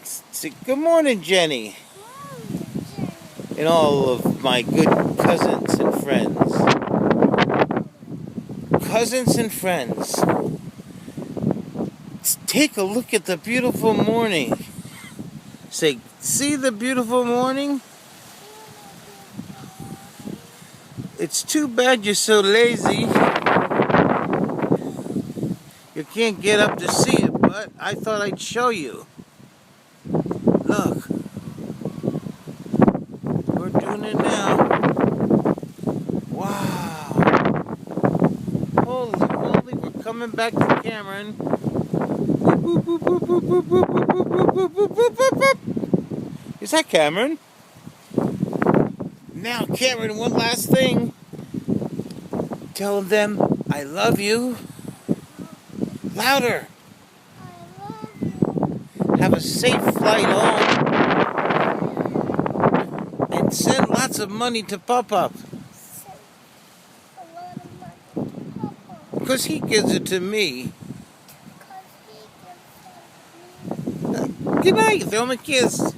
Say good morning, Jenny, and all of my good cousins and friends. Cousins and friends, take a look at the beautiful morning. Say, see the beautiful morning? It's too bad you're so lazy. You can't get up to see it, but I thought I'd show you. Look. We're doing it now. Wow. Holy moly, we're coming back to Cameron. Is that Cameron? Now, Cameron, one last thing. Tell them I love you. Louder. I love you. Have a safe flight home. And send lots of money to Pop-Up. A lot of money to Papa. Because he gives it to me. Because he gives it to me. Good night. Throw him a kiss.